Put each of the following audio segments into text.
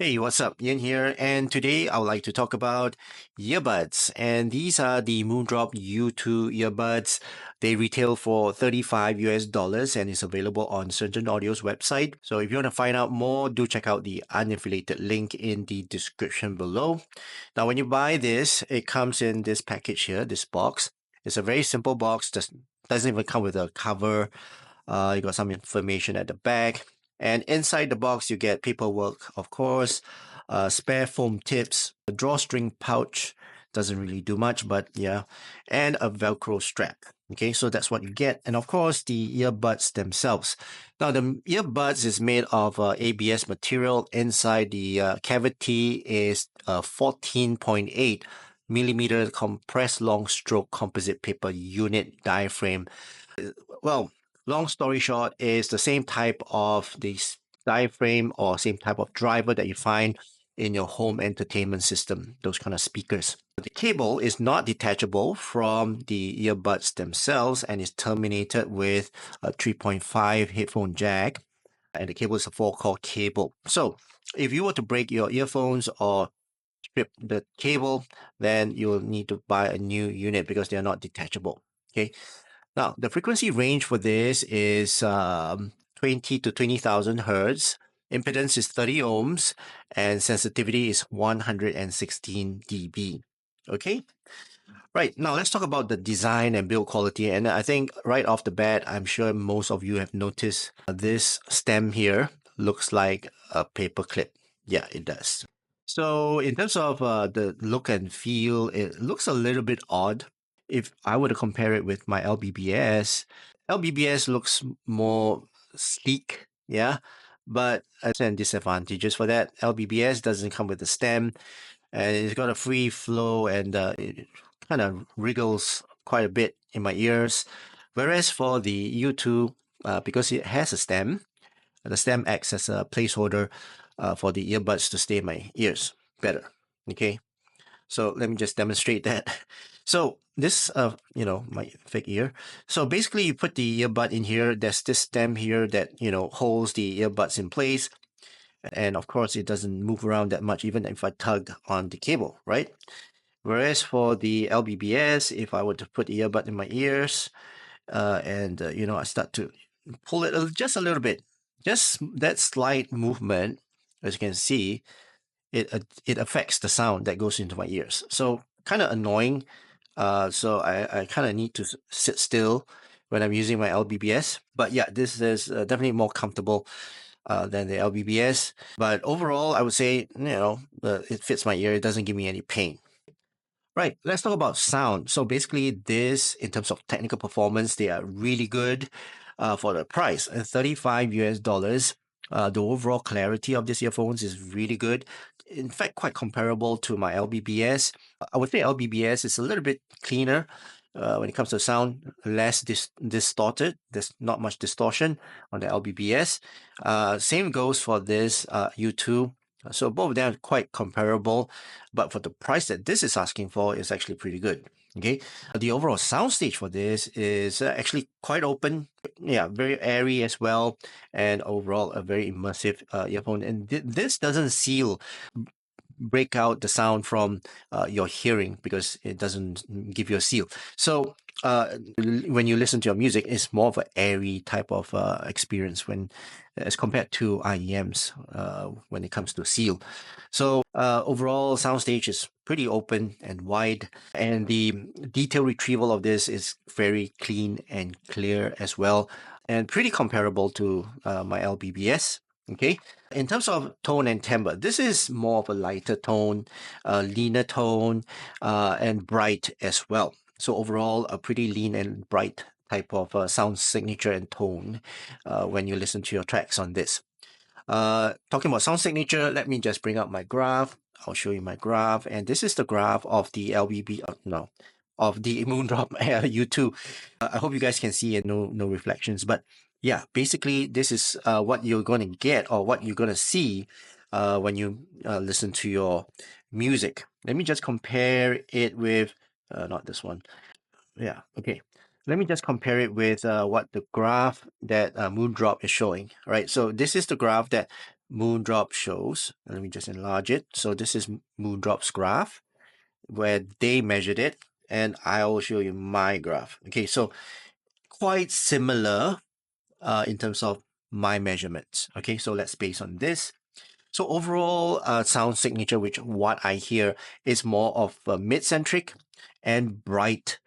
Hey, what's up? Ian here, and today I would like to talk about earbuds. And these are the MOONDROP U2 earbuds. They retail for 35 US dollars and is available on Certain Audio's website. So if you want to find out more, do check out the unaffiliated link in the description below. Now, when you buy this, it comes in this package here, this box. It's a very simple box, doesn't even come with a cover. You got some information at the back. And inside the box, you get paperwork, of course, spare foam tips, a drawstring pouch, doesn't really do much, but yeah, and a Velcro strap. Okay, so that's what you get. And of course, the earbuds themselves. Now, the earbuds is made of ABS material. Inside the cavity is a 14.8 millimeter compressed long stroke composite paper unit diaphragm. Well, long story short is the same type of this diaphragm or same type of driver that you find in your home entertainment system, those kind of speakers. The cable is not detachable from the earbuds themselves and is terminated with a 3.5 headphone jack, and the cable is a 4-core cable. So if you were to break your earphones or strip the cable, then you'll need to buy a new unit because they are not detachable. Okay. Now, the frequency range for this is 20 to 20,000 hertz. Impedance is 30 ohms, and sensitivity is 116 dB. Okay, right. Now, let's talk about the design and build quality. And I think right off the bat, I'm sure most of you have noticed this stem here looks like a paper clip. Yeah, it does. So, in terms of the look and feel, it looks a little bit odd. If I were to compare it with my LBBS looks more sleek, yeah, but and disadvantages for that. LBBS doesn't come with a stem, and it's got a free flow, and it kind of wriggles quite a bit in my ears. Whereas for the U2, because it has a stem, the stem acts as a placeholder for the earbuds to stay in my ears better. Okay, so let me just demonstrate that. So this, my fake ear. So basically, you put the earbud in here. There's this stem here that holds the earbuds in place, and of course, it doesn't move around that much, even if I tug on the cable, right? Whereas for the LBBS, if I were to put the earbud in my ears, and I start to pull it just a little bit, just that slight movement, as you can see, it affects the sound that goes into my ears. So kind of annoying. So I kind of need to sit still when I'm using my LBBS. But yeah, this is definitely more comfortable than the LBBS. But overall, I would say it fits my ear. It doesn't give me any pain. Right, let's talk about sound. So basically, this, in terms of technical performance, they are really good for the price. 35 US dollars. The overall clarity of these earphones is really good. In fact, quite comparable to my LBBS. I would say LBBS is a little bit cleaner when it comes to sound, less distorted. There's not much distortion on the LBBS. Same goes for this U2. So both of them are quite comparable, but for the price that this is asking for is actually pretty good. Okay, the overall soundstage for this is actually quite open, yeah, very airy as well, and overall a very immersive earphone. And this doesn't break out the sound from your hearing because it doesn't give you a seal. So when you listen to your music, it's more of an airy type of experience as compared to IEMs when it comes to seal. So overall, soundstage is pretty open and wide, and the detail retrieval of this is very clean and clear as well, and pretty comparable to my LBBS. Okay, in terms of tone and timbre, this is more of a lighter tone, leaner tone, and bright as well. So overall, a pretty lean and bright type of sound signature and tone when you listen to your tracks on this. Talking about sound signature, let me just bring up my graph. I'll show you my graph, and this is the graph of the of the MOONDROP U2. I hope you guys can see and no reflections, but yeah, basically this is what you're going to get or what you're going to see when you listen to your music. Let me just compare it with not this one. Yeah, okay. Let me just compare it with what the graph that MOONDROP is showing. Right, so this is the graph that Moondrop shows. Let me just enlarge it. So this is Moondrop's graph where they measured it, and I will show you my graph. Okay, so quite similar in terms of my measurements. Okay, so let's base on this. So overall sound signature, which what I hear is more of a mid-centric and bright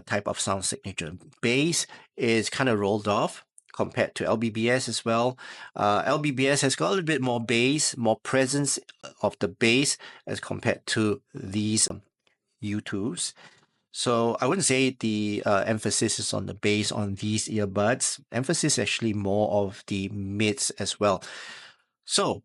type of sound signature. Bass is kind of rolled off compared to LBBS as well. LBBS has got a little bit more bass, more presence of the bass as compared to these U2s. So I wouldn't say the emphasis is on the bass on these earbuds. Emphasis actually more of the mids as well. So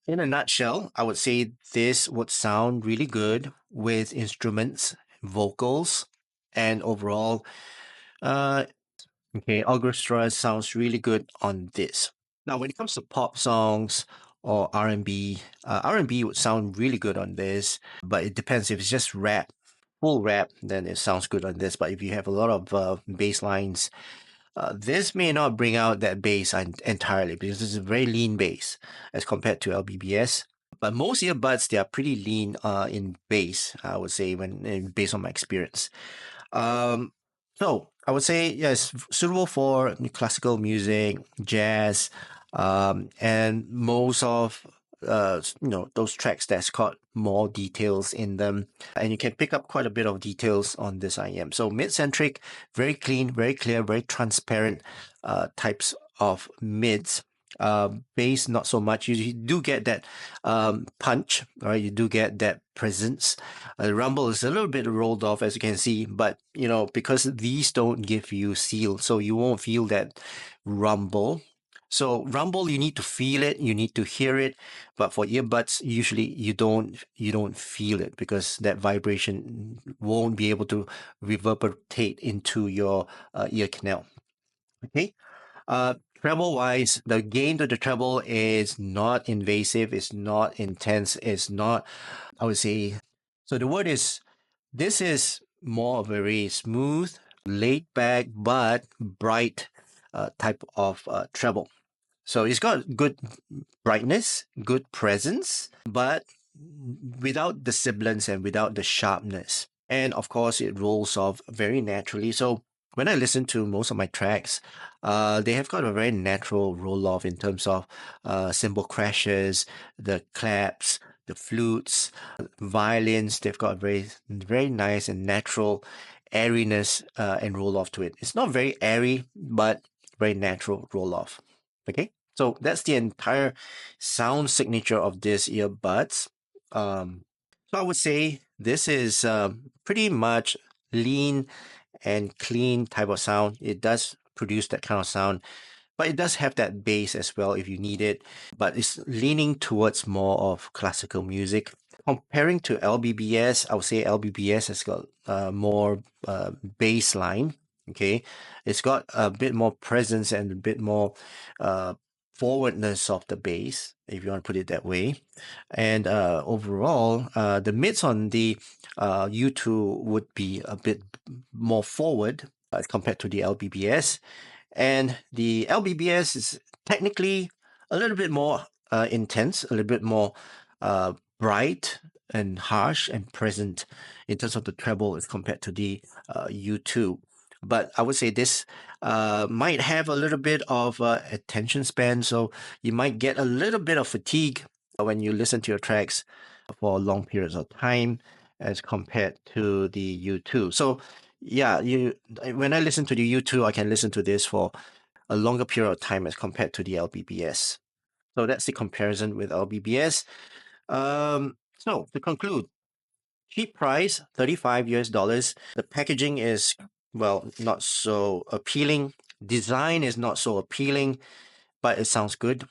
in a nutshell, I would say this would sound really good with instruments, vocals, and overall, uh, okay, orchestra sounds really good on this. Now, when it comes to pop songs or R&B, R&B would sound really good on this, but it depends. If it's just rap, full rap, then it sounds good on this. But if you have a lot of bass lines, this may not bring out that bass entirely because it's a very lean bass as compared to LBBS. But most earbuds, they are pretty lean in bass, I would say, based on my experience. Um, so I would say yes, suitable for classical music, jazz, and most of those tracks that's got more details in them, and you can pick up quite a bit of details on this IM. So mid-centric, very clean, very clear, very transparent types of mids. Bass not so much. You do get that punch, right? You do get that presence. The rumble is a little bit rolled off, as you can see, but because these don't give you seal, so you won't feel that rumble. So rumble, you need to feel it, you need to hear it, but for earbuds, usually you don't feel it because that vibration won't be able to reverberate into your ear canal. Okay. Treble wise, the gain to the treble is not invasive, it's not intense, it's not, I would say, so the word is, this is more of a very smooth, laid back, but bright type of treble. So it's got good brightness, good presence, but without the sibilance and without the sharpness. And of course, it rolls off very naturally. So when I listen to most of my tracks, they have got a very natural roll off in terms of cymbal crashes, the claps, the flutes, violins. They've got very, very nice and natural airiness and roll off to it. It's not very airy, but very natural roll off. Okay, so that's the entire sound signature of this earbuds. So I would say this is pretty much lean and clean type of sound. It does produce that kind of sound, but it does have that bass as well if you need it. But it's leaning towards more of classical music. Comparing to LBBS, I would say LBBS has got more bass line. Okay, it's got a bit more presence and a bit more forwardness of the bass, if you want to put it that way. And overall, the mids on the U2 would be a bit more forward as compared to the LBBS. And the LBBS is technically a little bit more intense, a little bit more bright and harsh and present in terms of the treble as compared to the U2. But I would say this might have a little bit of attention span, so you might get a little bit of fatigue when you listen to your tracks for long periods of time as compared to the U2. So yeah, when I listen to the U2, I can listen to this for a longer period of time as compared to the LBBS. So that's the comparison with LBBS. So to conclude, cheap price, 35 US dollars. The packaging is, well, not so appealing. Design is not so appealing, but it sounds good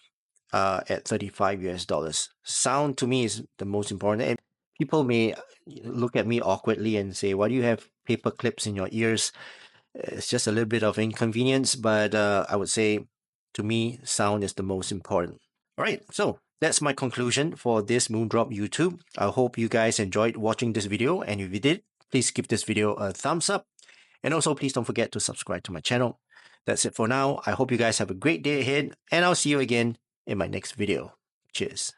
at 35 US dollars. Sound to me is the most important. And people may look at me awkwardly and say, why do you have paper clips in your ears? It's just a little bit of inconvenience, but I would say to me, sound is the most important. All right, so that's my conclusion for this Moondrop YouTube. I hope you guys enjoyed watching this video, and if you did, please give this video a thumbs up. And also, please don't forget to subscribe to my channel. That's it for now. I hope you guys have a great day ahead, and I'll see you again in my next video. Cheers.